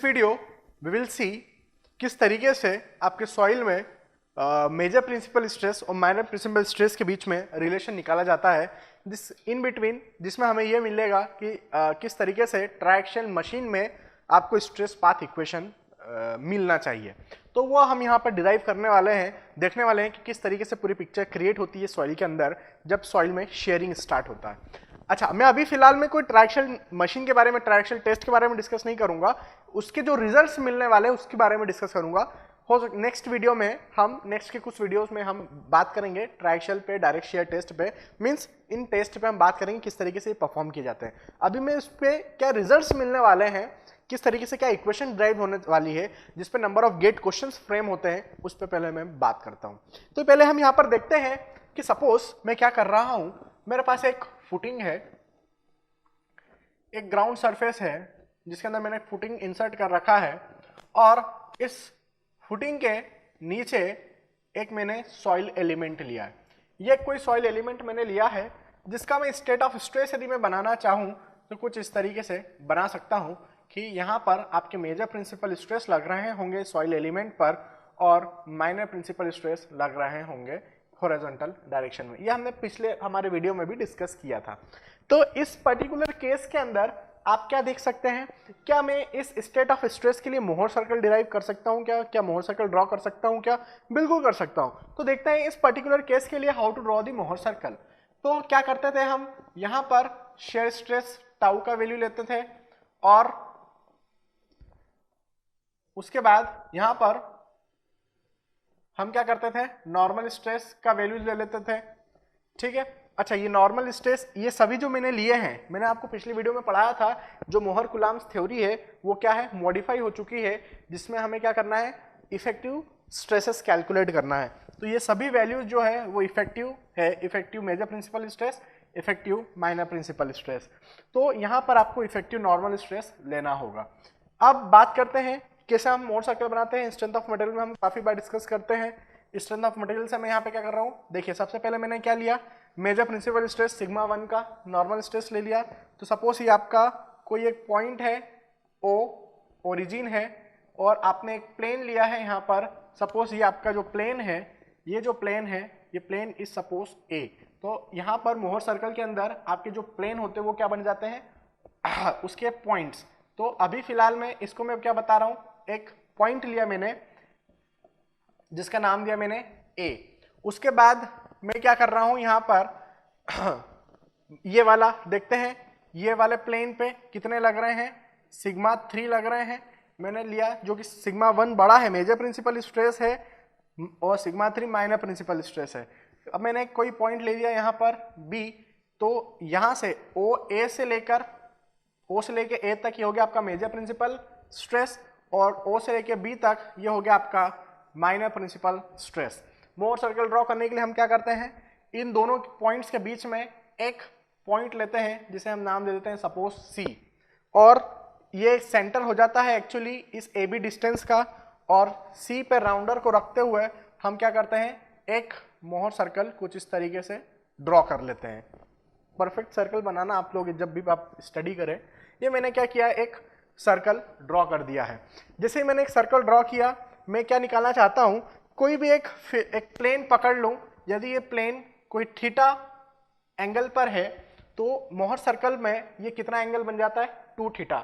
This video we will see किस तरीके से आपके सॉइल में मेजर प्रिंसिपल स्ट्रेस और माइनर प्रिंसिपल स्ट्रेस के बीच में रिलेशन निकाला जाता है दिस इन बिटवीन, जिसमें हमें यह मिलेगा कि किस तरीके से ट्रायक्सियल मशीन में आपको स्ट्रेस पाथ इक्वेशन मिलना चाहिए। तो वो हम यहाँ पर डिराइव करने वाले हैं, देखने वाले हैं कि किस तरीके से पूरी पिक्चर क्रिएट होती है सॉइल के अंदर जब सॉइल में शेयरिंग स्टार्ट होता है। अच्छा, मैं अभी फिलहाल में कोई ट्रायक्सियल मशीन के बारे में, ट्रायक्सियल टेस्ट के बारे में डिस्कस नहीं करूंगा, उसके जो रिजल्ट्स मिलने वाले हैं उसके बारे में डिस्कस करूंगा। हो नेक्स्ट वीडियो में हम नेक्स्ट के कुछ वीडियोस में हम बात करेंगे ट्रायक्सियल पे, डायरेक्ट शेयर टेस्ट पे, मींस इन टेस्ट पे हम बात करेंगे किस तरीके से परफॉर्म किए जाते हैं। अभी मैं उस पर क्या रिजल्ट्स मिलने वाले हैं, किस तरीके से क्या इक्वेशन ड्राइव होने वाली है, जिस पे number of gate questions frame होते हैं, उस पर पहले मैं बात करता हूं। तो पहले हम यहां पर देखते हैं कि सपोज मैं क्या कर रहा हूं, मेरे पास एक फुटिंग है, एक ग्राउंड सरफेस है जिसके अंदर मैंने फुटिंग इंसर्ट कर रखा है और इस फुटिंग के नीचे एक मैंने सॉइल एलिमेंट लिया है। ये कोई सॉइल एलिमेंट मैंने लिया है जिसका मैं स्टेट ऑफ स्ट्रेस यदि मैं बनाना चाहूं तो कुछ इस तरीके से बना सकता हूं कि यहां पर आपके मेजर प्रिंसिपल स्ट्रेस लग रहे होंगे सॉइल एलिमेंट पर और माइनर प्रिंसिपल स्ट्रेस लग रहे होंगे हॉरिजॉन्टल डायरेक्शन में। यह हमने पिछले हमारे वीडियो में भी डिस्कस किया था। तो इस पर्टिकुलर केस के अंदर आप क्या देख सकते हैं, क्या मैं इस स्टेट ऑफ स्ट्रेस के लिए मोहर सर्कल डिराइव कर सकता हूं, क्या मोहर सर्कल ड्रॉ कर सकता हूं क्या? बिल्कुल कर सकता हूं। तो देखते हैं इस पर्टिकुलर केस के लिए how to draw the Mohr circle. तो क्या करते थे हम, यहां पर शेयर स्ट्रेस टाउ का वैल्यू लेते थे और उसके बाद यहां पर हम क्या करते थे, नॉर्मल स्ट्रेस का वैल्यू ले लेते थे। ठीक है, अच्छा ये नॉर्मल स्ट्रेस, ये सभी जो मैंने लिए हैं, मैंने आपको पिछली वीडियो में पढ़ाया था, जो मोहर कुलाम्स थ्योरी है वो क्या है, मॉडिफाई हो चुकी है, जिसमें हमें क्या करना है, इफेक्टिव स्ट्रेसेस कैलकुलेट करना है। तो ये सभी वैल्यूज जो है वो इफेक्टिव है, effective major principal stress, effective minor principal stress. तो यहाँ पर आपको इफेक्टिव नॉर्मल स्ट्रेस लेना होगा। अब बात करते हैं कैसे हम मोहर सर्कल बनाते हैं। स्ट्रेंथ ऑफ मटेरियल में हम काफी बार डिस्कस करते हैं। स्ट्रेंथ ऑफ मटेरियल से मैं यहाँ पे क्या कर रहा हूँ, देखिए सबसे पहले मैंने क्या लिया, मेजर प्रिंसिपल स्ट्रेस सिग्मा 1 का नॉर्मल स्ट्रेस ले लिया। तो सपोज ये आपका कोई एक पॉइंट है, ओ ओरिजिन है, और आपने एक प्लेन लिया है यहाँ पर, सपोज ये आपका जो प्लेन है, ये जो प्लेन है, ये प्लेन इज सपोज ए। तो यहाँ पर मोहर सर्कल के अंदर आपके जो प्लेन होते हैं वो क्या बन जाते हैं उसके पॉइंट्स। तो अभी फिलहाल में इसको मैं क्या बता रहा हूँ, एक पॉइंट लिया मैंने जिसका नाम दिया मैंने ए। उसके बाद मैं क्या कर रहा हूं यहां पर ये वाला देखते हैं, ये वाले प्लेन पे कितने लग रहे हैं, सिग्मा 3 लग रहे हैं मैंने लिया, जो कि सिग्मा 1 बड़ा है, मेजर प्रिंसिपल स्ट्रेस है, और सिग्मा 3 माइनर प्रिंसिपल स्ट्रेस है। अब मैंने कोई पॉइंट ले लिया यहां पर बी, तो यहां से ओ से लेकर ए तक ये हो गया आपका मेजर प्रिंसिपल स्ट्रेस, और ओ से लेकर बी तक ये हो गया आपका minor principal stress. Mohr circle draw करने के लिए हम क्या करते हैं, इन दोनों पॉइंट्स के बीच में एक पॉइंट लेते हैं जिसे हम नाम दे देते हैं सपोज सी, और ये सेंटर हो जाता है एक्चुअली इस ए बी डिस्टेंस का, और सी पे राउंडर को रखते हुए हम क्या करते हैं, एक मोहर सर्कल कुछ इस तरीके से ड्रॉ कर लेते हैं। परफेक्ट सर्कल बनाना आप लोग जब भी आप स्टडी करें, ये मैंने क्या किया, एक सर्कल ड्रॉ कर दिया है। जैसे ही मैंने एक सर्कल ड्रॉ किया, मैं क्या निकालना चाहता हूं, कोई भी एक प्लेन पकड़ लूं, यदि ये प्लेन कोई थीटा एंगल पर है तो मोहर सर्कल में ये कितना एंगल बन जाता है, 2 थीटा।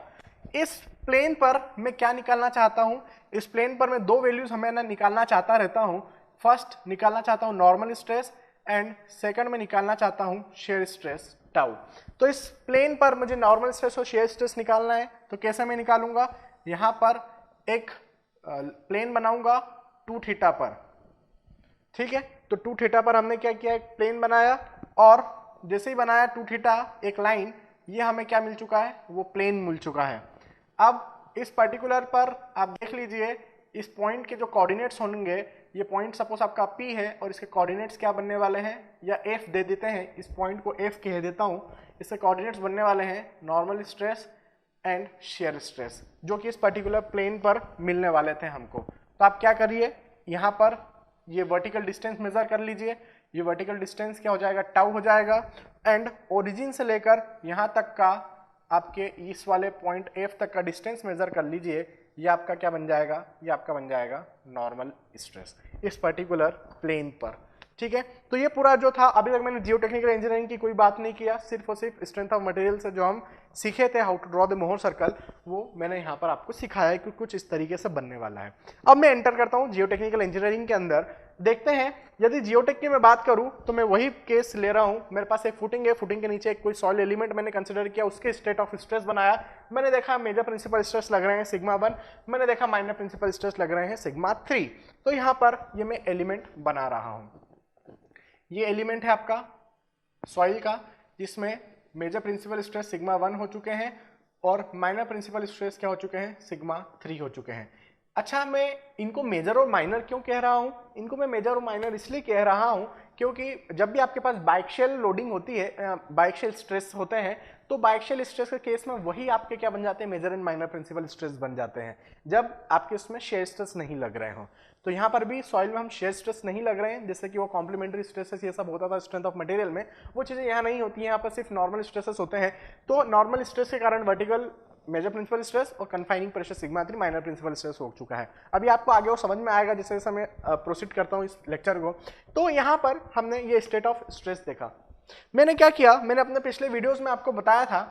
इस प्लेन पर मैं क्या निकालना चाहता हूं, इस प्लेन पर मैं दो वैल्यूज हमें निकालना चाहता रहता हूं। फर्स्ट निकालना चाहता हूं नॉर्मल स्ट्रेस, एंड सेकंड में निकालना चाहता हूं शेयर स्ट्रेस टाउ। तो इस प्लेन पर मुझे नॉर्मल स्ट्रेस और शेयर स्ट्रेस निकालना है, तो कैसे मैं निकालूंगा, यहां पर एक प्लेन बनाऊंगा 2 थीटा पर। ठीक है, तो 2 थीटा पर हमने क्या किया, एक प्लेन बनाया, और जैसे ही बनाया 2 थीटा एक लाइन, ये हमें क्या मिल चुका है, वो प्लेन मिल चुका है। अब इस पर्टिकुलर पर आप देख लीजिए, इस पॉइंट के जो कोऑर्डिनेट्स होंगे, ये पॉइंट सपोज आपका P है और इसके कोऑर्डिनेट्स क्या बनने वाले हैं, या F दे देते हैं, इस पॉइंट को F कह देता हूं, इसके कोऑर्डिनेट्स बनने वाले हैं normal stress and shear stress, जो कि इस पर्टिकुलर प्लेन पर मिलने वाले थे हमको। तो आप क्या करिए, यहाँ पर ये वर्टिकल डिस्टेंस मेजर कर लीजिए, ये वर्टिकल डिस्टेंस क्या हो जाएगा, टाउ हो जाएगा, एंड ओरिजिन से लेकर यहाँ तक का आपके इस वाले पॉइंट F तक का डिस्टेंस मेजर कर लीजिए, ये आपका क्या बन जाएगा, ये आपका बन जाएगा नॉर्मल स्ट्रेस इस पर्टिकुलर प्लेन पर। ठीक है, तो ये पूरा जो था, अभी तक मैंने जियोटेक्निकल इंजीनियरिंग की कोई बात नहीं किया, सिर्फ और सिर्फ स्ट्रेंथ ऑफ मटेरियल से जो हम सीखे थे how to draw the Mohr circle, वो मैंने यहाँ पर आपको सिखाया है कि कुछ इस तरीके से बनने वाला है। अब मैं एंटर करता हूँ जियोटेक्निकल इंजीनियरिंग के अंदर। देखते हैं, यदि जियोटेक की मैं बात करूँ तो मैं वही केस ले रहा हूँ। मेरे पास एक फुटिंग है, फुटिंग के नीचे एक कोई सॉइल एलिमेंट मैंने कंसिडर किया, उसके स्टेट ऑफ स्ट्रेस बनाया। मैंने देखा मेजर प्रिंसिपल स्ट्रेस लग रहे हैं सिग्मा 1, मैंने देखा माइनर प्रिंसिपल स्ट्रेस लग रहे हैं सिग्मा 3। तो यहाँ पर ये मैं एलिमेंट बना रहा हूँ। ये एलिमेंट है आपका सॉइल का, जिसमें मेजर प्रिंसिपल स्ट्रेस सिग्मा 1 हो चुके हैं और माइनर प्रिंसिपल स्ट्रेस क्या हो चुके हैं, सिग्मा 3 हो चुके हैं। अच्छा, मैं इनको मेजर और माइनर क्यों कह रहा हूं? इनको मैं मेजर और माइनर इसलिए कह रहा हूं क्योंकि जब भी आपके पास बाइक्शियल लोडिंग होती है, बाइक्शियल स्ट्रेस होते हैं, तो बाइक्शियल स्ट्रेस के केस में वही आपके क्या बन जाते हैं, major and minor principal stress बन जाते हैं, जब आपके उसमें शेयर स्ट्रेस नहीं लग रहे हो। तो यहाँ पर भी सॉइल में हम शेयर स्ट्रेस नहीं लग रहे हैं, जैसे कि वो कॉम्प्लीमेंट्री स्ट्रेसेस ये सब होता था स्ट्रेंथ ऑफ मटेरियल में, वो चीज़ें यहाँ नहीं होती हैं, यहाँ पर सिर्फ नॉर्मल स्ट्रेसेस होते हैं। तो नॉर्मल स्ट्रेस के कारण वर्टिकल मेजर प्रिंसिपल स्ट्रेस और confining pressure sigma 3 minor principal stress हो चुका है। अभी आपको आगे वो समझ में आएगा जैसे जैसे मैं प्रोसीड करता हूँ इस लेक्चर को। तो यहाँ पर हमने ये स्टेट ऑफ स्ट्रेस देखा। मैंने क्या किया, मैंने अपने पिछले वीडियोस में आपको बताया था,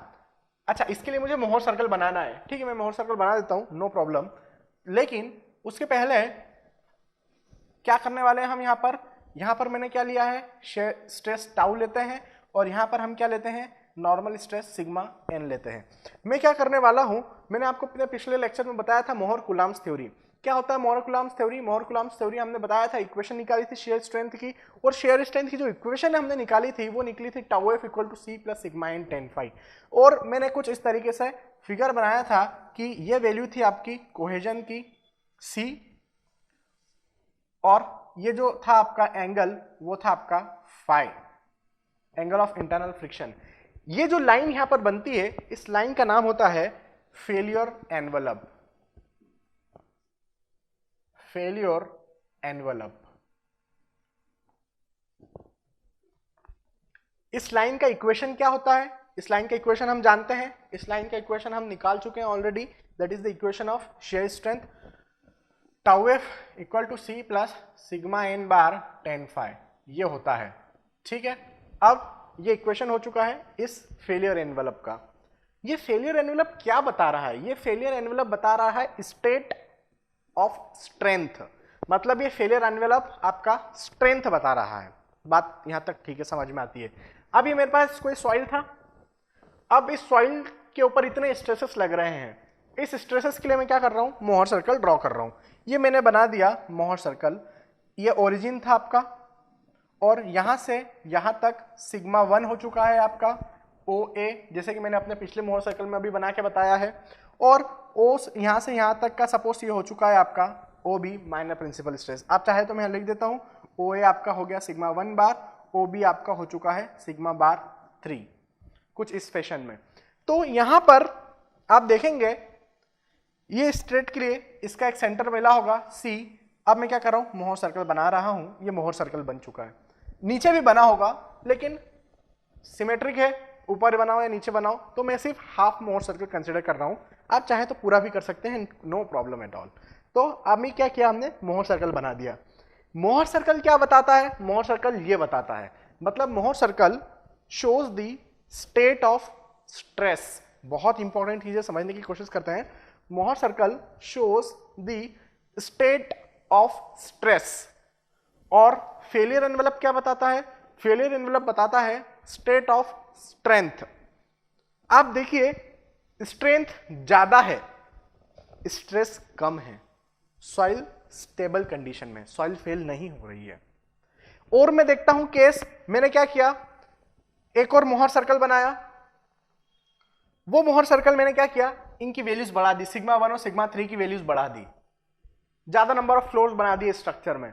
अच्छा इसके लिए मुझे मोहर सर्कल बनाना है, ठीक है मैं मोहर सर्कल बना देता हूँ, नो प्रॉब्लम। लेकिन उसके पहले क्या करने वाले हैं हम यहाँ पर मैंने क्या लिया है, स्ट्रेस टाउ लेते हैं और यहाँ पर हम क्या लेते हैं, नॉर्मल स्ट्रेस सिग्मा एन लेते हैं। मैं क्या करने वाला हूं, मैंने आपको अपने पिछले लेक्चर में बताया था मोहर कुलाम्स थ्योरी। क्या होता है मोहर कुलाम्स थ्योरी? मोहर कुलाम्स थ्योरी हमने बताया था, इक्वेशन निकाली थी शेयर स्ट्रेंथ की, और शेयर स्ट्रेंथ की जो इक्वेशन हमने निकाली थी वो निकली थी tau f equal to c plus sigma n tan phi. और मैंने कुछ इस तरीके से फिगर बनाया था कि ये वैल्यू थी आपकी कोहेजन की सी, और ये जो था आपका एंगल वो था आपका phi, angle of internal friction. ये जो लाइन यहां पर बनती है, इस लाइन का नाम होता है फेल्योर एनवलप। Failure envelope. इस लाइन का इक्वेशन क्या होता है? इस लाइन का इक्वेशन हम जानते हैं, इस लाइन का इक्वेशन हम निकाल चुके हैं already, that is the equation of shear strength, tau f equal to c plus sigma n bar tan phi, ये होता है। ठीक है, अब ये इक्वेशन हो चुका है इस फेलियर एनवलप का। ये फेलियर एनवलप क्या बता रहा है? ये फेलियर एनवलप बता रहा है स्टेट ऑफ स्ट्रेंथ, मतलब ये फेलियर एनवलप आपका स्ट्रेंथ बता रहा है। बात यहां तक ठीक है, समझ में आती है। अब ये मेरे पास कोई सॉइल था, अब इस सॉइल के ऊपर इतने स्ट्रेसेस लग रहे हैं, इस स्ट्रेसेस के लिए मैं क्या कर रहा हूं, मोहर सर्कल ड्रॉ कर रहा हूं। ये मैंने बना दिया मोहर सर्कल, ये ओरिजिन था आपका, और यहां से यहां तक सिग्मा 1 हो चुका है आपका ओ ए, जैसे कि मैंने अपने पिछले मोहर सर्कल में अभी बना के बताया है, और ओ यहां से यहां तक का सपोज ये हो चुका है आपका O B minor principal stress. आप चाहे तो मैं यहां लिख देता हूं, ओ ए आपका हो गया सिग्मा 1 बार, ओ बी आपका हो चुका है सिग्मा बार 3, कुछ इस फैशन में। तो यहां पर आप देखेंगे ये स्ट्रेट के लिए इसका एक सेंटर मिला होगा सी। अब मैं क्या कर रहा हूं, मोहर सर्कल बना रहा हूं, ये मोहर सर्कल बन चुका है। नीचे भी बना होगा लेकिन सिमेट्रिक है, ऊपर बनाओ या नीचे बनाओ, तो मैं सिर्फ हाफ मोहर सर्कल कंसीडर कर रहा हूं, आप चाहे तो पूरा भी कर सकते हैं, नो प्रॉब्लम एट ऑल। तो अभी क्या किया हमने, मोहर सर्कल बना दिया। मोहर सर्कल क्या बताता है? मोहर सर्कल ये बताता है, मतलब Mohr circle shows the state of stress. बहुत इंपॉर्टेंट चीजें समझने की कोशिश करते हैं। Mohr circle shows the state of stress. और फेलियर एनवलप क्या बताता है? फेलियर एनवलप बताता है स्टेट ऑफ स्ट्रेंथ। आप देखिए स्ट्रेंथ ज्यादा है, स्ट्रेस कम है, सॉइल स्टेबल कंडीशन में, सॉइल फेल नहीं हो रही है। और मैं देखता हूं केस, मैंने क्या किया, एक और मोहर सर्कल बनाया, वो मोहर सर्कल मैंने क्या किया, इनकी वैल्यूज बढ़ा दी, सिग्मा 1 और सिग्मा 3 की वैल्यूज बढ़ा दी, ज्यादा नंबर ऑफ फ्लोर्स बना दिए स्ट्रक्चर में।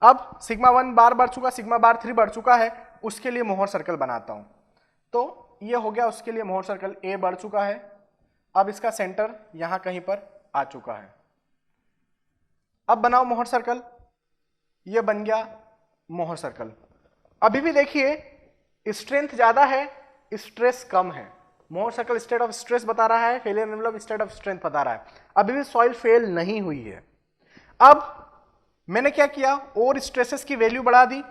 अब सिग्मा 1 बार बढ़ चुका, सिग्मा बार 3 बढ़ चुका है, उसके लिए मोहर सर्कल बनाता हूं। तो ये हो गया, उसके लिए मोहर सर्कल ए बढ़ चुका है। अब इसका सेंटर यहां कहीं पर आ चुका है। अब बनाओ मोहर सर्कल, ये बन गया मोहर सर्कल। अभी भी देखिए स्ट्रेंथ ज्यादा है, स्ट्रेस कम है, Mohr circle state of stress बता रहा है, failure envelope state of strength बता रहा है। अभी भी सॉइल फेल नहीं हुई है। अब मैंने क्या किया, और स्ट्रेसेस की वैल्यू बढ़ा दी,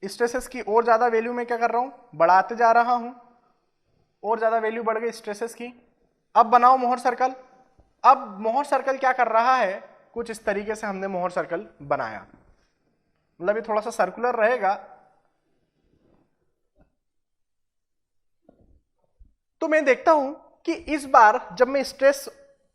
स्ट्रेसेस की और ज्यादा वैल्यू में क्या कर रहा हूं, बढ़ाते जा रहा हूं, और ज्यादा वैल्यू बढ़ गई स्ट्रेसेस की। अब बनाओ मोहर सर्कल। अब मोहर सर्कल क्या कर रहा है, कुछ इस तरीके से हमने मोहर सर्कल बनाया, मतलब ये थोड़ा सा सर्कुलर रहेगा। तो मैं देखता हूं कि इस बार जब मैं स्ट्रेस,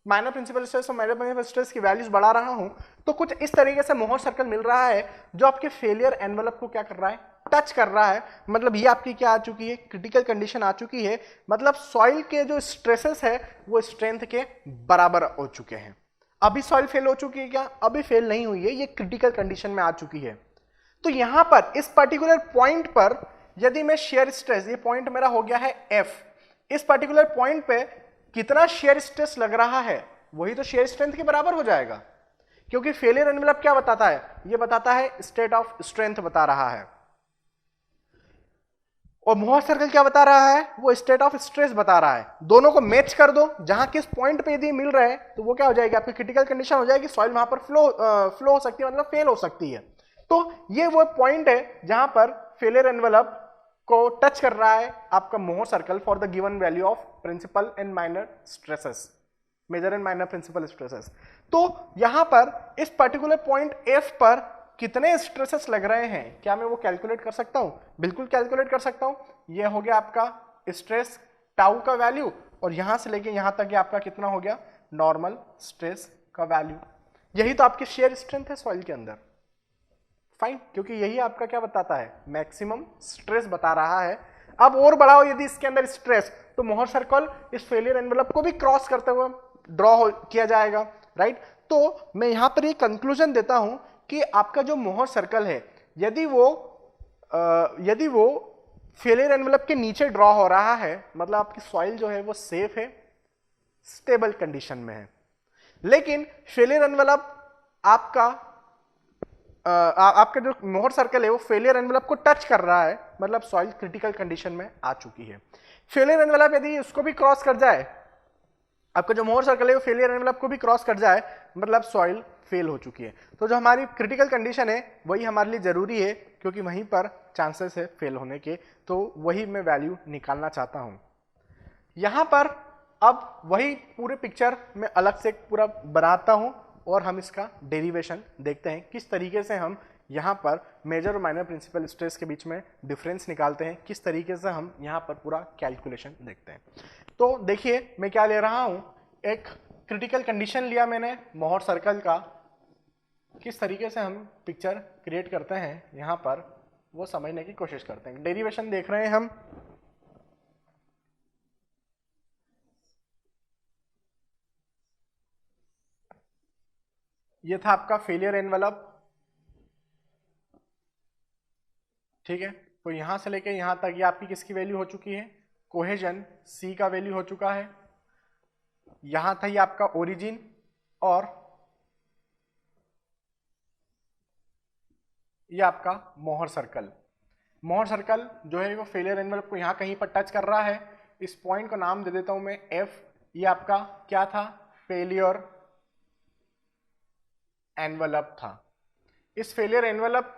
माइनर प्रिंसिपल स्ट्रेस और मेजर प्रिंसिपल स्ट्रेस की वैल्यूज बढ़ा रहा हूं, तो कुछ इस तरीके से मोहर सर्कल मिल रहा है जो आपके फेलियर एनवेलप को क्या कर रहा है, टच कर रहा है। मतलब ये आपकी क्या आ चुकी है, क्रिटिकल कंडीशन आ चुकी है। मतलब सॉइल के जो स्ट्रेसेस है वो स्ट्रेंथ के बराबर हो चुके हैं। अभी सॉइल फेल हो चुकी है क्या, अभी फेल नहीं हुई है, ये क्रिटिकल कंडीशन में आ चुकी है। तो यहां पर इस पर्टिकुलर पॉइंट पर यदि मैं शेयर स्ट्रेस, ये पॉइंट मेरा हो गया है F, इस पर्टिकुलर पॉइंट पे कितना शेयर स्ट्रेस लग रहा है वही तो शेयर स्ट्रेंथ के बराबर हो जाएगा, क्योंकि फेलियर एनवेलप क्या बताता है, ये बताता है स्टेट ऑफ स्ट्रेंथ बता रहा है, और मोहर सर्कल क्या बता रहा है, वो स्टेट ऑफ स्ट्रेस बता रहा है। दोनों को मैच कर दो, जहां किस पॉइंट पे यदि मिल रहे हैं तो वो क्या हो जाएगी, आपकी क्रिटिकल कंडीशन हो जाएगी, सॉइल वहां पर फ्लो हो सकती है, मतलब फेल हो सकती है। तो ये वो पॉइंट है जहां पर फेलियर एनवेलप को टच कर रहा है आपका Mohr circle for the given value of principal and minor stresses, major and minor principal stresses. तो यहां पर इस पर्टिकुलर पॉइंट F पर कितने स्ट्रेसेस लग रहे हैं, क्या मैं वो कैलकुलेट कर सकता हूं, बिल्कुल कैलकुलेट कर सकता हूं। ये हो गया आपका स्ट्रेस टाउ का वैल्यू, और यहां से लेके यहां तक ये आपका कितना हो गया, नॉर्मल स्ट्रेस का वैल्यू। यही तो आपकी शेयर स्ट्रेंथ है सॉइल के अंदर, फाइन, क्योंकि यही आपका क्या बताता है, मैक्सिमम स्ट्रेस बता रहा है। अब और बढ़ाओ यदि इसके अंदर स्ट्रेस, तो मोहर सर्कल इस फेलियर एनवेलप को भी क्रॉस करते हुए ड्रॉ किया जाएगा, राइट। तो मैं यहां पर ये कंक्लूजन देता हूं कि आपका जो मोहर सर्कल है, यदि वो फेलियर एनवेलप के नीचे ड्रॉ हो रहा है, मतलब आपकी सॉइल जो है वो सेफ है, स्टेबल कंडीशन में है। लेकिन फेलियर एनवेलप आपका आपका जो मोहर सर्कल है वो फेलियर एनवेलप को टच कर रहा है, मतलब सॉइल क्रिटिकल कंडीशन में आ चुकी है। फेलियर एनवेलप यदि उसको भी क्रॉस कर जाए, आपका जो मोहर सर्कल है वो फेलियर एनवेलप को भी क्रॉस कर जाए, मतलब सॉइल फेल हो चुकी है। तो जो हमारी क्रिटिकल कंडीशन है वही हमारे लिए जरूरी है, क्योंकि वहीं पर चांसेस है फेल होने के, तो वही मैं वैल्यू निकालना चाहता हूं। यहां पर अब वही पूरे पिक्चर में अलग से पूरा बनाता हूं, और हम इसका डेरिवेशन देखते हैं, किस तरीके से हम यहाँ पर मेजर और माइनर प्रिंसिपल स्ट्रेस के बीच में डिफरेंस निकालते हैं, किस तरीके से हम यहाँ पर पूरा कैलकुलेशन देखते हैं। तो देखिए मैं क्या ले रहा हूँ, एक क्रिटिकल कंडीशन लिया मैंने मोहर सर्कल का, किस तरीके से हम पिक्चर क्रिएट करते हैं यहाँ पर वो समझने की कोशिश करते हैं। डेरिवेशन देख रहे हैं हम, ये था आपका फेलियर एनवेलप, ठीक है। तो यहां से लेके यहां तक ये आपकी किसकी वैल्यू हो चुकी है, कोहेजन C का वैल्यू हो चुका है। यहां था ये आपका ओरिजिन, और ये आपका मोहर सर्कल। मोहर सर्कल जो है वो फेलियर एनवेलप को यहां कहीं पर टच कर रहा है। इस पॉइंट को नाम दे देता हूं मैं F। ये आपका क्या था, फेलियर एनवेलप था। इस फेलियर एनवेलप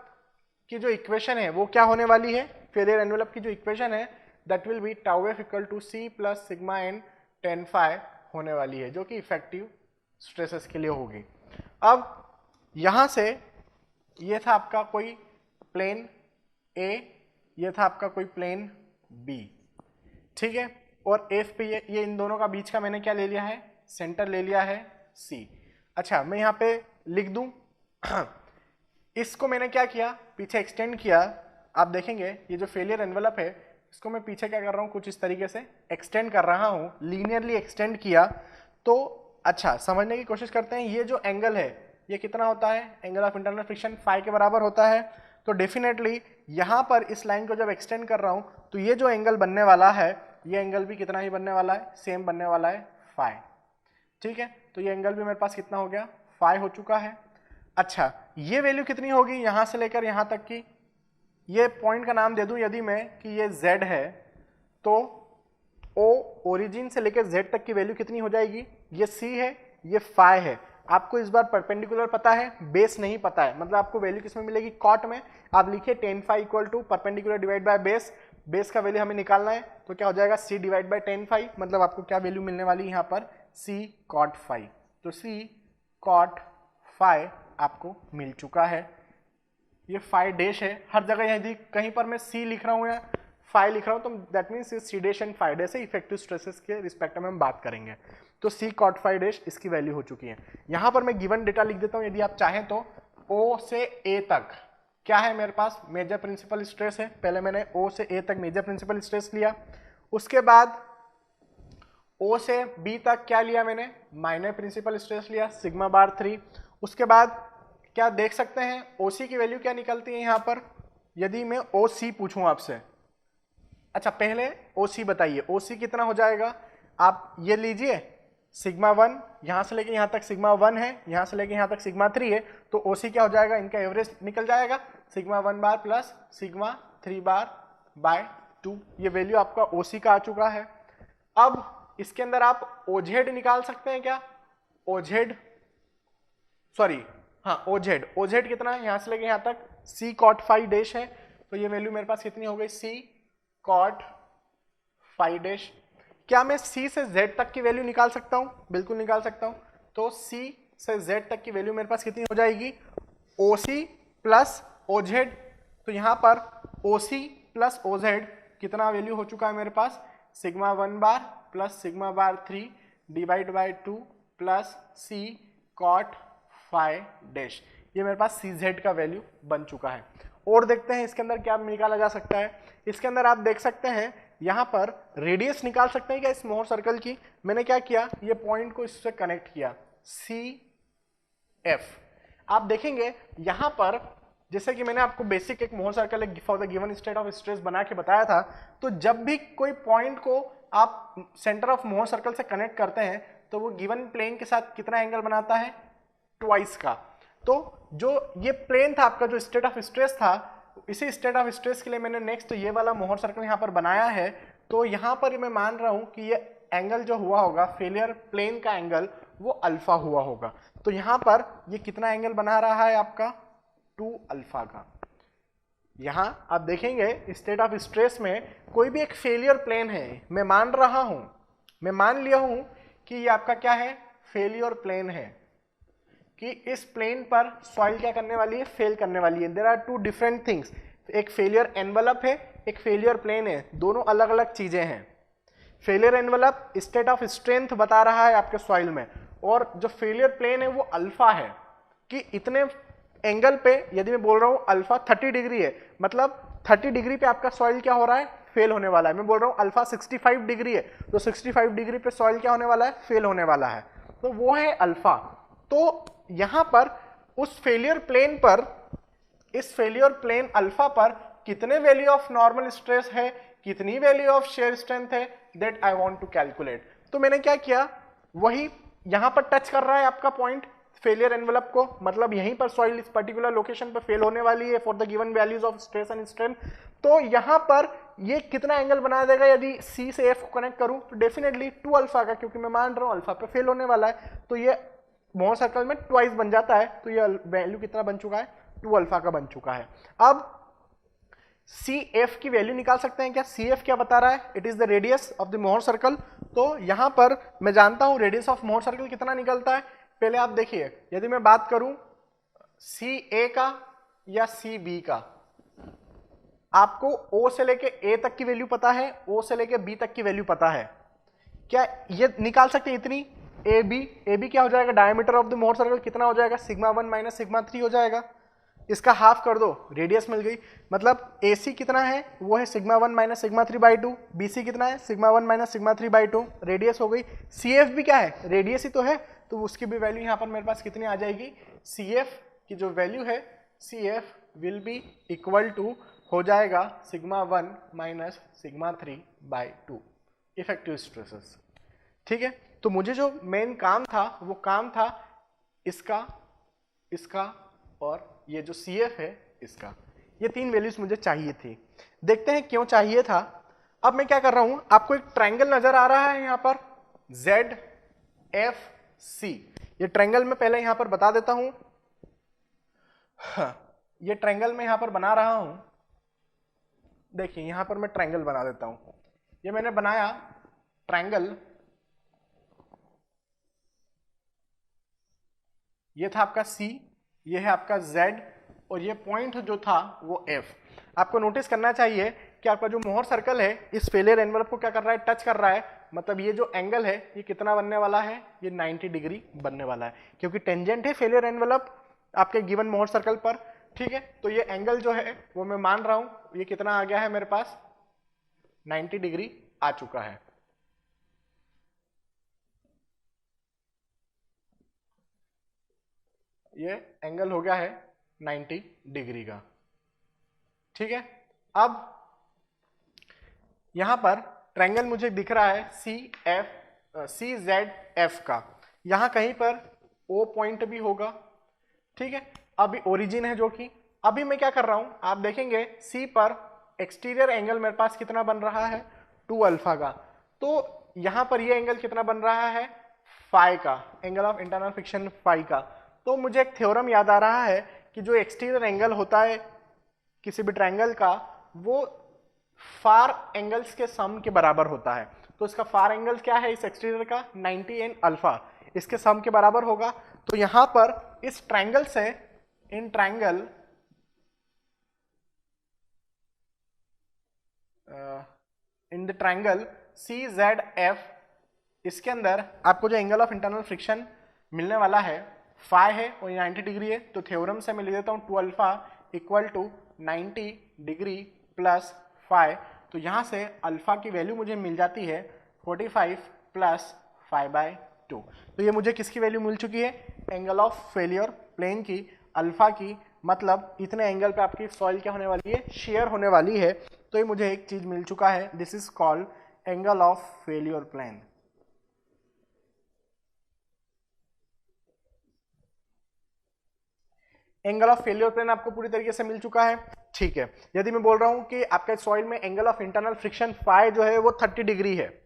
की जो इक्वेशन है वो क्या होने वाली है, फेलियर एनवेलप की जो इक्वेशन है that will be tau f equal to C plus sigma n tan phi होने वाली है, जो कि इफेक्टिव स्ट्रेसेस के लिए होगी। अब यहां से ये था आपका कोई प्लेन A, ये था आपका कोई प्लेन B, ठीक है, और F पे ये इन दोनों का बीच का मैंने क्या ले लिया है, सेंटर ले लिया है C। अच्छा मैं यहाँ पे लिख दूं इसको मैंने क्या किया, पीछे एक्सटेंड किया। आप देखेंगे ये जो फेलियर एनवेलप है इसको मैं पीछे क्या कर रहा हूँ, कुछ इस तरीके से एक्सटेंड कर रहा हूँ, लीनियरली एक्सटेंड किया। तो अच्छा समझने की कोशिश करते हैं, ये जो एंगल है ये कितना होता है, angle of internal friction phi के बराबर होता है। तो डेफिनेटली यहाँ पर इस लाइन को जब एक्सटेंड कर रहा हूँ तो ये जो एंगल बनने वाला है ये एंगल भी कितना ही बनने वाला है, सेम बनने वाला है फाई, ठीक है। तो ये एंगल भी मेरे पास कितना हो गया, फाई हो चुका है। अच्छा ये वैल्यू कितनी होगी यहां से लेकर यहां तक की, ये पॉइंट का नाम दे दूं यदि मैं कि ये Z है, तो ओ ओरिजिन से लेकर जेड तक की वैल्यू कितनी हो जाएगी, ये सी है, ये फाई है। आपको इस बार परपेंडिकुलर पता है, बेस नहीं पता है, मतलब आपको वैल्यू किसमें मिलेगी, कॉट में। आप लिखिए tan phi equal to perpendicular divide by base, base का वैल्यू हमें निकालना है, तो क्या हो जाएगा c divide by tan phi, मतलब आपको क्या वैल्यू मिलने वाली है यहाँ पर c cot फाई। तो c cot फाई आपको मिल चुका है। ये फाई डैश है, हर जगह यदि कहीं पर मैं c लिख रहा हूँ या फाई लिख रहा हूँ तो that means c dash and phi dash है। इफेक्टिव स्ट्रेसेस के रिस्पेक्ट में हम बात करेंगे। तो c cot फाई डैश इसकी वैल्यू हो चुकी है। यहाँ पर मैं गिवन डेटा लिख देता हूँ, यदि आप चाहें तो o से a तक क्या है मेरे पास, मेजर प्रिंसिपल स्ट्रेस है। पहले मैंने o से a तक मेजर प्रिंसिपल स्ट्रेस लिया, उसके बाद o से b तक क्या लिया मैंने, माइनर प्रिंसिपल स्ट्रेस लिया सिग्मा बार 3। उसके बाद क्या देख सकते हैं OC की वैल्यू क्या निकलती है यहाँ पर, यदि मैं OC पूछूं आपसे। अच्छा पहले OC बताइए, OC कितना हो जाएगा, आप ये लीजिए सिग्मा 1, यहाँ से लेके यहाँ तक सिग्मा 1 है, यहाँ से लेके यहाँ तक सिग्मा 3 है, तो OC क्या हो जाएगा, इनका एवरेज निकल जाएगा सिग्मा 1 बार प्लस सिग्मा 3 बार बाय 2। ये वैल्यू आपका OC का आ चुका है। अब इसके अंदर आप OZ निकाल सकते हैं क्या, OZ सॉरी हाँ OZ कितना है, यहाँ से लेके यहाँ तक c cot फाई डैश है, तो ये वैल्यू मेरे पास कितनी हो गई c cot फाई डैश। क्या मैं c से z तक की वैल्यू निकाल सकता हूँ, बिल्कुल निकाल सकता हूँ। तो c से z तक की वैल्यू मेरे पास कितनी हो जाएगी, OC प्लस OZ। तो यहाँ पर OC प्लस OZ कितना वैल्यू हो चुका है मेरे पास, sigma 1 bar plus sigma bar 3 divide by 2 plus c cot phi dash. ये मेरे पास CZ का वैल्यू बन चुका है। और देखते हैं इसके अंदर क्या निकाला जा सकता है। इसके अंदर आप देख सकते हैं यहाँ पर रेडियस निकाल सकते हैं क्या इस मोहर सर्कल की। मैंने क्या किया, ये पॉइंट को इससे कनेक्ट किया CF। आप देखेंगे यहाँ पर जैसे कि मैंने आपको बेसिक एक मोहर circle for the given state of stress बना के बताया था, तो जब भी कोई पॉइंट को आप सेंटर ऑफ मोहर सर्कल से कनेक्ट करते हैं तो वो गिवन प्लेन के साथ कितना एंगल बनाता है, ट्वाइस का। तो जो ये प्लेन था आपका, जो स्टेट ऑफ स्ट्रेस था, इसी स्टेट ऑफ स्ट्रेस के लिए मैंने नेक्स्ट ये वाला मोहर सर्कल यहाँ पर बनाया है। तो यहाँ पर मैं मान रहा हूँ कि ये एंगल जो हुआ होगा फेलियर प्लेन का एंगल, वो अल्फा हुआ होगा। तो यहाँ पर ये कितना एंगल बना रहा है आपका, 2 अल्फा का। यहाँ आप देखेंगे स्टेट ऑफ स्ट्रेस में कोई भी एक फेलियर प्लेन है, मैं मान रहा हूँ, मैं मान लिया हूँ कि ये आपका क्या है, फेलियर प्लेन है, कि इस प्लेन पर सॉइल क्या करने वाली है, फेल करने वाली है। There are two different things, एक फेलियर एनवलप है, एक फेलियर प्लेन है, दोनों अलग अलग चीजें हैं। Failure envelope state of strength बता रहा है आपके सॉइल में, और जो फेलियर प्लेन है वो अल्फा है, कि इतने एंगल पे यदि मैं बोल रहा हूँ अल्फा 30 डिग्री है, मतलब 30 डिग्री पे आपका सॉइल क्या हो रहा है, फेल होने वाला है। मैं बोल रहा हूँ अल्फा 65 डिग्री है, तो 65 डिग्री पे सॉइल क्या होने वाला है, फेल होने वाला है, तो वो है अल्फा। तो यहां पर उस फेलियर प्लेन पर, इस फेलियर प्लेन अल्फा पर कितने वैल्यू ऑफ नॉर्मल स्ट्रेस है, कितनी वैल्यू ऑफ शेयर स्ट्रेंथ है, that I want to calculate. तो मैंने क्या किया, वही यहां पर टच कर रहा है आपका पॉइंट फेलियर एनवलप को, मतलब यहीं पर सॉइल इस पर्टिकुलर लोकेशन पर फेल होने वाली है for the given values of stress and strength. तो यहां पर ये कितना एंगल बना देगा, यदि C से F को कनेक्ट करूं तो डेफिनेटली 2 अल्फा का, क्योंकि मैं मान रहा हूं अल्फा पे फेल होने वाला है, तो ये मोहर सर्कल में ट्वाइस बन जाता है। तो ये वैल्यू कितना बन चुका है, 2 अल्फा का बन चुका है। अब CF की वैल्यू निकाल सकते हैं क्या, CF क्या बता रहा है, it is the radius of the Mohr circle. तो यहां पर मैं जानता हूं रेडियस ऑफ मोहर सर्कल कितना निकलता है। पहले आप देखिए, यदि मैं बात करूं CA का या CB का, आपको O से लेके A तक की वैल्यू पता है, O से लेके B तक की वैल्यू पता है, क्या ये निकाल सकते हैं इतनी। AB क्या हो जाएगा, diameter of the Mohr circle कितना हो जाएगा, सिग्मा 1 माइनस सिग्मा 3 हो जाएगा। इसका हाफ कर दो, रेडियस मिल गई, मतलब AC कितना है, वो है sigma 1 minus sigma 3 by 2, BC कितना है, sigma 1 minus sigma 3 by 2, radius हो गई। CF भी क्या है, रेडियस ही तो है, तो उसकी भी वैल्यू यहाँ पर मेरे पास कितनी आ जाएगी, CF की जो वैल्यू है, CF will be equal to हो जाएगा sigma 1 minus sigma 3 by 2 effective stresses. ठीक है, तो मुझे जो मेन काम था वो काम था इसका, इसका और ये जो CF है इसका। ये 3 वैल्यूज मुझे चाहिए थी। देखते हैं क्यों चाहिए था। अब मैं क्या कर रहा हूं, आपको एक ट्रायंगल नजर आ रहा है यहां पर ZFC। ये ट्रायंगल मैं पहले यहां पर बता देता हूं। ये ट्रायंगल मैं यहां पर बना रहा हूं। देखिए यहां पर मैं ट्रायंगल बना देता हूं। ये मैंने बनाया ट्रायंगल, ये था आपका C, ये है आपका Z, और ये पॉइंट जो था वो F। आपको नोटिस करना चाहिए कि आपका जो मोहर सर्कल है इस फेलियर एनवेलप को क्या कर रहा है, टच कर रहा है। मतलब ये जो एंगल है ये कितना बनने वाला है, ये 90 डिग्री बनने वाला है, क्योंकि टेंजेंट है फेलियर एनवेलप आपके गिवन मोहर सर्कल पर। ठीक है, तो ये एंगल जो है वो मैं मान रहा हूं ये कितना आ गया है मेरे पास, 90 डिग्री आ चुका है। ये एंगल हो गया है 90 डिग्री का। ठीक है, अब यहां पर ट्रायंगल मुझे दिख रहा है CZF का, यहां कहीं पर O पॉइंट भी होगा। ठीक है, अभी ओरिजिन है जो कि अभी मैं क्या कर रहा हूं, आप देखेंगे C पर एक्सटीरियर एंगल मेरे पास कितना बन रहा है, 2 अल्फा का। तो यहां पर ये एंगल कितना बन रहा है, फाई का, angle of internal friction phi का। तो मुझे एक थ्योरम याद आ रहा है कि जो एक्सटीरियर एंगल होता है किसी भी ट्रायंगल का, वो फार एंगल्स के सम के बराबर होता है। तो इसका फार एंगल क्या है इस एक्सटीरियर का, 90 एंड अल्फा, इसके सम के बराबर होगा। तो यहां पर इस ट्रायंगल से, in triangle in the triangle CZF, इसके अंदर आपको जो एंगल ऑफ इंटरनल फ्रिक्शन मिलने वाला है फाई है और 90 डिग्री है। तो थ्योरम से मैं लिख देता हूं 2 alpha equal to 90 degree plus phi. तो यहां से अल्फा की वैल्यू मुझे मिल जाती है 45 प्लस 5/2। तो ये मुझे किसकी वैल्यू मिल चुकी है, एंगल ऑफ फेलियर प्लेन की, अल्फा की। मतलब इतने एंगल पे आपकी सॉइल क्या होने वाली है, शेयर होने वाली है। तो ये मुझे एक चीज मिल चुका है, this is called angle of failure plane. Angle of failure plane आपको पूरी तरीके से मिल चुका है। ठीक है, यदि मैं बोल रहा हूं कि आपके सॉइल में angle of internal friction phi जो है वो 30 डिग्री है,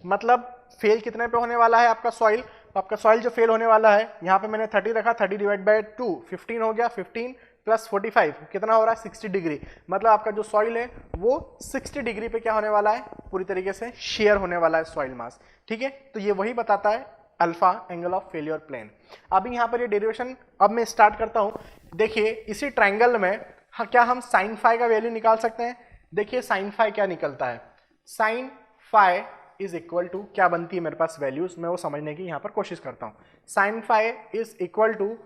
मतलब फेल कितने पे होने वाला है आपका सॉइल, तो आपका सॉइल जो फेल होने वाला है, यहाँ पे मैंने 30 रखा, 30 डिवाइड बाय 2 15 हो गया, 15 प्लस 45 कितना हो रहा है, 60 डिग्री। मतलब आपका जो सॉइल है वो 60 डिग्री पे क्या होने वाला है, पूरी तरीके से शेयर होने वाला है सॉइल मास। ठीक है, तो ये वही बताता है alpha angle of failure plane. अभी यहाँ पर ये डेरिवेशन अब मैं स्टार्ट करता हूँ। देखिए इसी ट्रायंगल में क्या हम साइन फाई का वैल्यू निकाल सकते हैं। देखिए साइन फाई क्या निकलता है, sine phi is equal to क्या बनती है मेरे पास वैल्यूज, मैं वो समझने की यहाँ पर कोशिश करता हूँ। Sine phi is equal to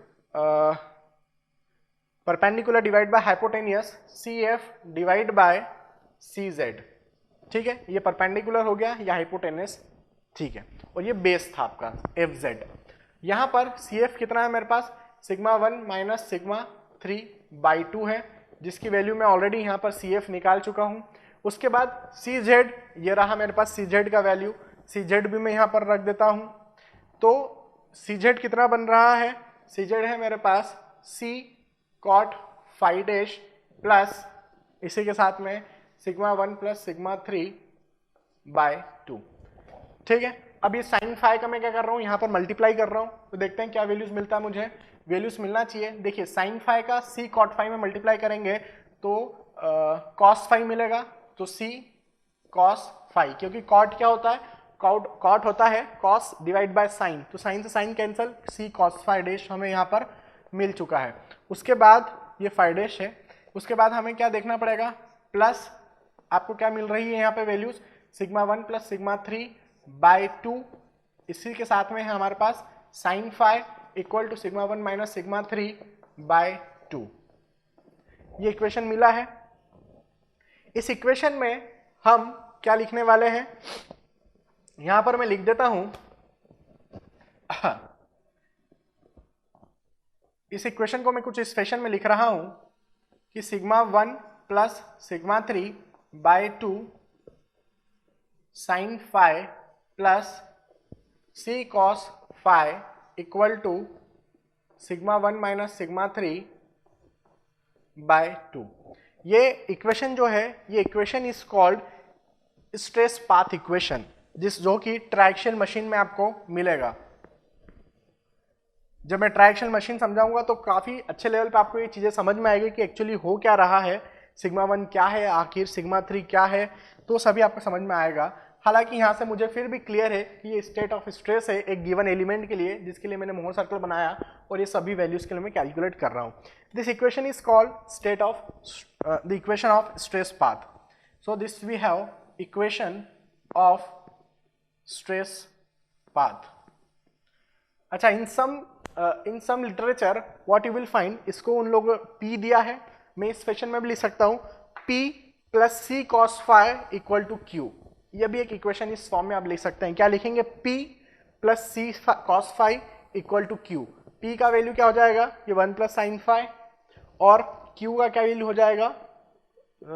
perpendicular divide by hypotenuse CF divide by CZ। ठीक है, ये परपेंडिकुलर हो गया या हाइपोटेनियस। ठीक है, और ये बेस था आपका FZ। यहाँ पर CF कितना है मेरे पास, सिग्मा 1 माइनस सिग्मा 3/2 है, जिसकी वैल्यू मैं ऑलरेडी यहाँ पर CF निकाल चुका हूँ। उसके बाद CZ, ये रहा मेरे पास CZ का वैल्यू, CZ भी मैं यहाँ पर रख देता हूँ। तो CZ कितना बन रहा है, CZ है मेरे पास C cot phi dash plus इसी के साथ में सिग्मा 1 प्लस सिग्मा 3/2। ठीक है, अब ये साइन फाई का मैं क्या कर रहा हूँ, यहाँ पर मल्टीप्लाई कर रहा हूँ। तो देखते हैं क्या वैल्यूज मिलता है मुझे, वैल्यूज मिलना चाहिए। देखिए साइन फाई का C cot फाई में मल्टीप्लाई करेंगे तो कॉस फाई मिलेगा, तो C cos फाई, क्योंकि कॉट क्या होता है, कॉट होता है कॉस डिवाइड बाय साइन, तो साइन से sine cancel, C cos phi dash हमें यहाँ पर मिल चुका है। उसके बाद ये फाई डैश है, उसके बाद हमें क्या देखना पड़ेगा, प्लस आपको क्या मिल रही है यहाँ पे वैल्यूज, सिग्मा 1 प्लस सिग्मा 3/2, इसी के साथ में है हमारे पास sine phi equal to sigma 1 minus sigma 3/2। ये इक्वेशन मिला है। इस इक्वेशन में हम क्या लिखने वाले हैं, यहां पर मैं लिख देता हूं, इस इक्वेशन को मैं कुछ इस फैशन में लिख रहा हूं कि sigma 1 plus sigma 3/2 sine phi plus C cos phi equal to sigma 1 minus sigma 3/2। ये इक्वेशन जो है, ये equation is called stress path equation जो कि ट्रायक्सियल मशीन में आपको मिलेगा। जब मैं ट्रायक्सियल मशीन समझाऊंगा तो काफी अच्छे लेवल पे आपको ये चीजें समझ में आएगी कि एक्चुअली हो क्या रहा है, सिग्मा 1 क्या है, आखिर सिग्मा 3 क्या है, तो सभी आपको समझ में आएगा। हालांकि यहाँ से मुझे फिर भी क्लियर है कि ये स्टेट ऑफ स्ट्रेस है एक गिवन एलिमेंट के लिए, जिसके लिए मैंने मोहर सर्कल बनाया और ये सभी वैल्यूज के लिए मैं कैलकुलेट कर रहा हूँ। This equation is called state of the equation of stress path. So this we have equation of stress path. अच्छा, in some literature what you will find, इसको उन लोगों P दिया है, मैं इस फैशन में भी लिख सकता हूँ P plus C cos phi equal to Q. यह भी एक इक्वेशन इस फॉर्म में आप लिख सकते हैं। क्या लिखेंगे? P plus C cos phi equal to Q. P का वैल्यू क्या हो जाएगा? ये 1 प्लस साइन फाई, और Q का क्या वैल्यू हो जाएगा?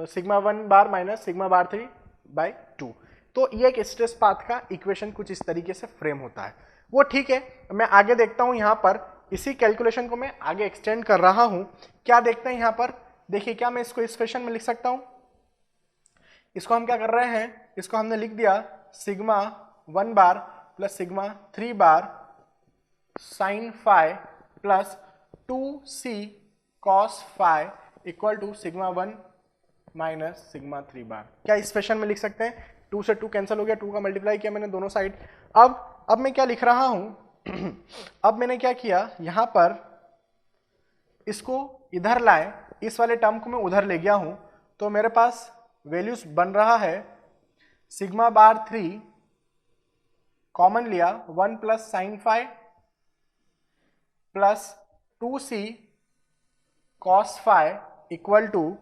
Sigma 1 bar minus sigma bar 3 by 2। तो ये एक स्ट्रेस पाथ का इक्वेशन कुछ इस तरीके से फ्रेम होता है। वो ठीक है, मैं आगे देखता हूं। यहां पर इसी कैलकुलेशन को मैं आगे एक्सटेंड कर रहा हूं। क्या देखते हैं यहां पर? देखिए, क्या मैं इसको इस फैशन में लिख सकता हूं? इसको हम क्या कर रहे हैं, इसको हमने लिख दिया sigma 1 bar plus sigma 3 bar sine phi plus 2c cos phi equal to sigma 1 minus sigma 3 bar. क्या इस फैशन में लिख सकते हैं? 2 से 2 कैंसिल हो गया, 2 का मल्टीप्लाई किया मैंने दोनों साइड। अब मैं क्या लिख रहा हूं अब मैंने क्या किया, यहां पर इसको इधर लाए, इस वाले टर्म को मैं उधर ले गया हूं, तो मेरे पास वैल्यूज बन रहा है सिग्मा बार 3 कॉमन लिया 1 plus sine phi plus 2c cos phi equal to,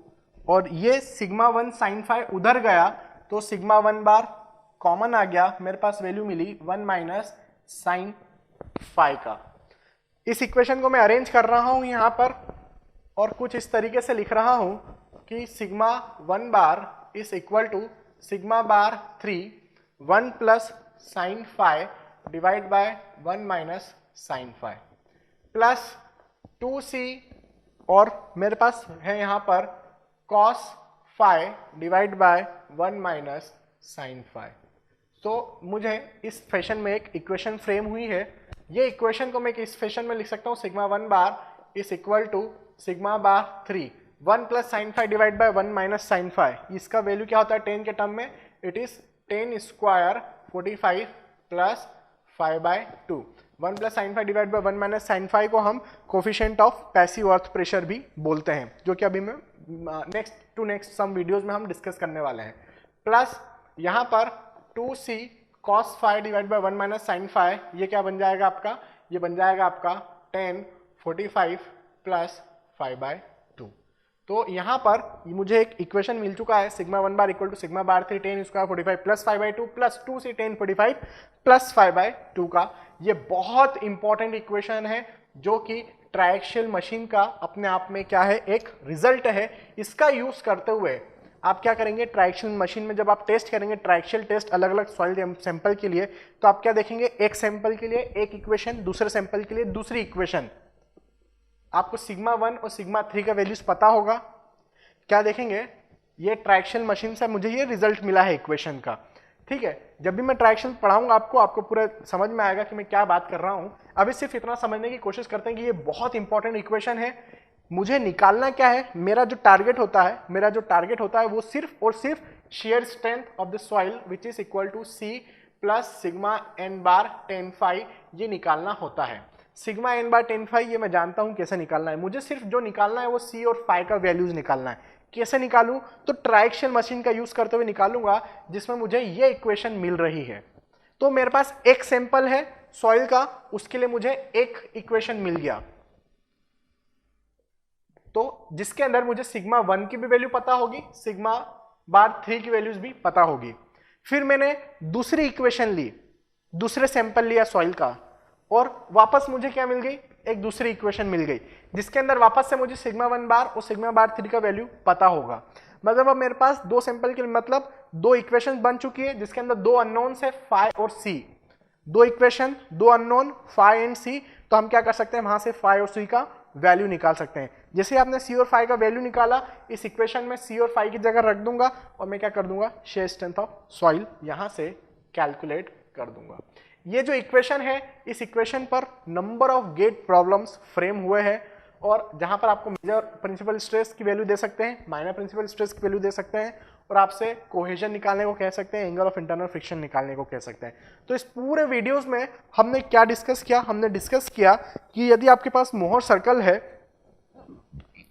और ये सिग्मा 1 साइन फाई उधर गया तो सिग्मा 1 बार कॉमन आ गया, मेरे पास वैल्यू मिली 1 माइनस साइन फाई का। इस इक्वेशन को मैं अरेंज कर रहा हूं यहां पर, और कुछ इस तरीके से लिख रहा हूं कि sigma 1 bar is equal to sigma bar 3 1 plus sine phi divide by 1 minus sine phi plus 2c, और मेरे पास है यहां पर cos phi divide by 1 minus sine phi. तो मुझे इस फैशन में एक इक्वेशन फ्रेम हुई है। ये इक्वेशन को मैं इस फैशन में लिख सकता हूँ sigma 1 bar is equal to sigma bar 3 1 plus sine phi divide by 1 minus sine phi. इसका वैल्यू क्या होता है 10 के टर्म में? It is 10 square 45 plus 5/2। 1 plus sine phi divide by 1 minus sine phi को हम coefficient of passive earth pressure भी बोलते हैं, जो कि अभी मैं नेक्स्ट सम वीडियोज में हम डिस्कस करने वाले हैं। प्लस यहाँ पर 2c cos phi divide by 1 minus sine phi, ये क्या बन जाएगा आपका? ये बन जाएगा आपका 10 45 प्लस 5/2। तो यहाँ पर मुझे एक इक्वेशन मिल चुका है sigma 1 bar equal to sigma bar 3 10 square 45 plus 5/2 plus 2c 10 45 plus 5/2 का। ये बहुत इंपॉर्टेंट इक्वेशन है जो कि ट्रायक्सियल मशीन का अपने आप में क्या है, एक रिजल्ट है। इसका यूज करते हुए आप क्या करेंगे, ट्रायक्सियल मशीन में जब आप टेस्ट करेंगे, ट्रायक्सियल टेस्ट अलग अलग सॉइल सैंपल के लिए, तो आप क्या देखेंगे, एक सैंपल के लिए एक इक्वेशन, दूसरे सैंपल के लिए दूसरी इक्वेशन। आपको सिग्मा 1 और सिग्मा 3 का वैल्यूज पता होगा। क्या देखेंगे, ये ट्रायक्सियल मशीन से मुझे ये रिजल्ट मिला है इक्वेशन का। ठीक है, जब भी मैं ट्रायक्सियल पढ़ाऊंगा आपको पूरा समझ में आएगा कि मैं क्या बात कर रहा हूं। अभी सिर्फ इतना समझने की कोशिश करते हैं कि ये बहुत इंपॉर्टेंट इक्वेशन है। मुझे निकालना क्या है, मेरा जो टारगेट होता है वो सिर्फ और सिर्फ shear strength of the soil which is equal to C plus sigma n bar 10 phi, ये निकालना होता है। सिग्मा n बार 10 फाई ये मैं जानता हूं कैसे निकालना है, मुझे सिर्फ जो निकालना है वो C और फाई का वैल्यूज निकालना है। कैसे निकालूं? तो ट्रायक्सियल मशीन का यूज करते हुए निकालूंगा, जिसमें मुझे ये इक्वेशन मिल रही है। तो मेरे पास एक सैंपल है सॉइल का, उसके लिए मुझे एक इक्वेशन मिल गया, तो जिसके अंदर मुझे सिग्मा 1 की भी वैल्यू पता होगी, सिग्मा बार 3 की वैल्यूज भी पता होगी। फिर मैंने दूसरी इक्वेशन ली, दूसरे सैंपल लिया सॉइल का, और वापस मुझे क्या मिल गई, एक दूसरी इक्वेशन मिल गई, जिसके अंदर वापस से मुझे सिग्मा 1 बार और सिग्मा बार 3 का वैल्यू पता होगा। मतलब अब मेरे पास दो सैंपल के मतलब दो इक्वेशन बन चुकी है, जिसके अंदर दो अननोन्स है फाई और सी। दो इक्वेशन, दो अननोन फाई एंड सी, तो हम क्या कर सकते हैं, वहां से फाई और सी का वैल्यू निकाल सकते हैं। जैसे आपने सी और फाई का वैल्यू निकाला, इस इक्वेशन में सी और फाई की जगह रख दूंगा और मैं क्या कर दूंगा, शेयर स्ट्रेंथ ऑफ सॉइल यहां से कैलकुलेट कर दूंगा। ये जो इक्वेशन है, इस इक्वेशन पर number of GATE problems frame हुए हैं, और जहां पर आपको मेजर प्रिंसिपल स्ट्रेस की वैल्यू दे सकते हैं, माइनर प्रिंसिपल स्ट्रेस की वैल्यू दे सकते हैं, और आपसे कोहेजन निकालने को कह सकते हैं, एंगल ऑफ इंटरनल फ्रिक्शन निकालने को कह सकते हैं। तो इस पूरे वीडियोस में हमने क्या डिस्कस किया, हमने डिस्कस किया कि यदि आपके पास मोहर सर्कल है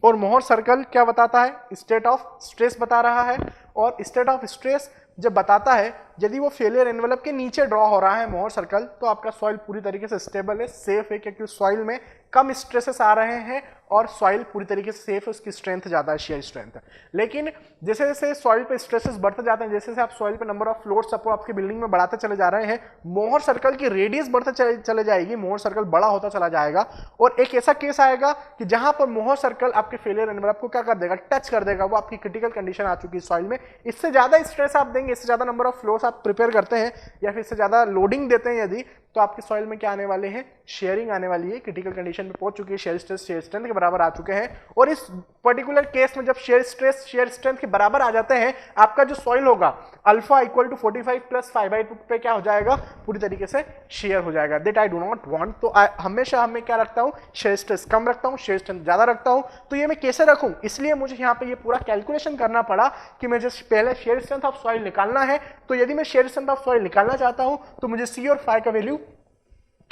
और मोहर सर्कल क्या बताता है, स्टेट ऑफ स्ट्रेस बता रहा है, और स्टेट ऑफ स्ट्रेस जब बताता है, यदि वो फेलियर एनवेलप के नीचे ड्रॉ हो रहा है मोहर सर्कल, तो आपका सॉइल पूरी तरीके से स्टेबल है, सेफ है, क्योंकि सॉइल में कम स्ट्रेसेस आ रहे हैं और सॉइल पूरी तरीके से सेफ है, उसकी स्ट्रेंथ ज्यादा है, शेयर स्ट्रेंथ। लेकिन जैसे जैसे सॉइल पे स्ट्रेसेस बढ़ते जाते हैं, जैसे जैसे आप सॉइल पे नंबर ऑफ फ्लोर सपोर्ट आपकी बिल्डिंग में बढ़ाते चले जा रहे हैं, मोहर सर्कल की रेडियस बढ़ते चले जाएगी, मोहर सर्कल बड़ा होता चला जाएगा, और एक ऐसा केस आएगा कि जहां पर मोहर सर्कल आपके फेलियर एनवेलप को क्या कर देगा, टच कर देगा, वो आपकी क्रिटिकल कंडीशन आ चुकी है सॉइल में। इससे ज्यादा स्ट्रेस आप देंगे, इससे ज्यादा नंबर ऑफ फ्लोर्स आप प्रिपेयर करते हैं या फिर इससे ज्यादा लोडिंग देते हैं यदि, तो आपके सॉइल में क्या आने वाले हैं, शेयरिंग आने वाली है, क्रिटिकल कंडीशन पे पहुंच चुकी है, शेयर स्ट्रेस शेयर स्ट्रेंथ के बराबर आ चुके हैं। और इस पर्टिकुलर केस में जब शेयर स्ट्रेस शेयर स्ट्रेंथ के बराबर आ जाते हैं, आपका जो सॉइल होगा अल्फा इक्वल टू 45 प्लस 5/2 पे क्या हो जाएगा, पूरी तरीके से शेयर हो जाएगा। That I do not want. तो हमेशा मैं क्या रखता हूं, शेयर स्ट्रेस कम रखता हूं, शेयर स्ट्रेंथ ज्यादा रखता हूं। तो ये मैं कैसे रखूं, इसलिए मुझे यहाँ पे ये पूरा कैलकुलेशन करना पड़ा कि मुझे पहले शेयर स्ट्रेंथ ऑफ सॉइल निकालना है। तो यदि मैं शेयर स्ट्रेंथ ऑफ सॉइल निकालना चाहता हूं तो मुझे सी और फाई का वैल्यू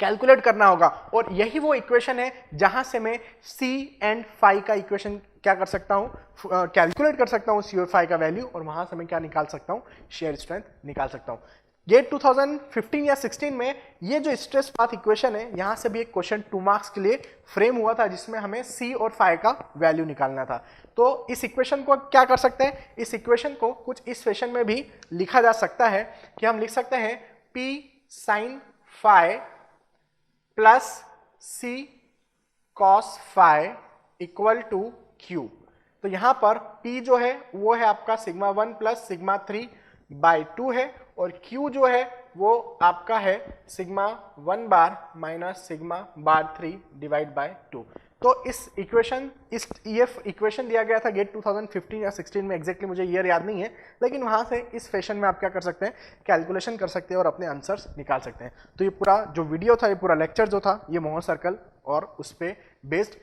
कैलकुलेट करना होगा, और यही वो इक्वेशन है जहां से मैं सी एंड फाई का इक्वेशन क्या कर सकता हूं, कैलकुलेट कर सकता हूं सी और फाई का वैल्यू, और वहां से मैं क्या निकाल सकता हूं, शेयर स्ट्रेंथ निकाल सकता हूं। गेट 2015 या 16 में ये जो स्ट्रेस पाथ इक्वेशन है, यहां से भी एक क्वेश्चन 2 मार्क्स के लिए फ्रेम हुआ था, जिसमें हमें सी और फाई का वैल्यू निकालना था। तो इस इक्वेशन को क्या कर सकते हैं, इस इक्वेशन को कुछ इस फैशन में भी लिखा जा सकता है कि हम लिख सकते हैं P sine phi plus C cos phi equal to Q. तो यहां पर P जो है वो है आपका सिग्मा 1 प्लस सिग्मा 3/2 है, और Q जो है वो आपका है sigma 1 bar minus sigma bar 3 divide by 2। तो इस इक्वेशन ये इक्वेशन दिया गया था गेट 2015 या 16 में, एग्जैक्टली मुझे ईयर याद नहीं है, लेकिन वहां से इस फैशन में आप क्या कर सकते हैं, कैलकुलेशन कर सकते हैं और अपने आंसर्स निकाल सकते हैं। तो ये पूरा जो वीडियो था, ये पूरा लेक्चर जो था, ये मोहर सर्कल और उस पर based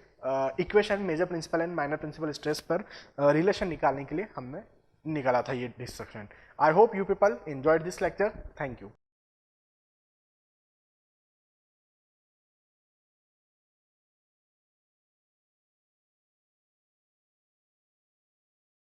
equation major principal and minor principal stress पर रिलेशन निकालने के लिए हमने निकाला था ये discussion. I hope you people enjoyed this lecture. Thank you.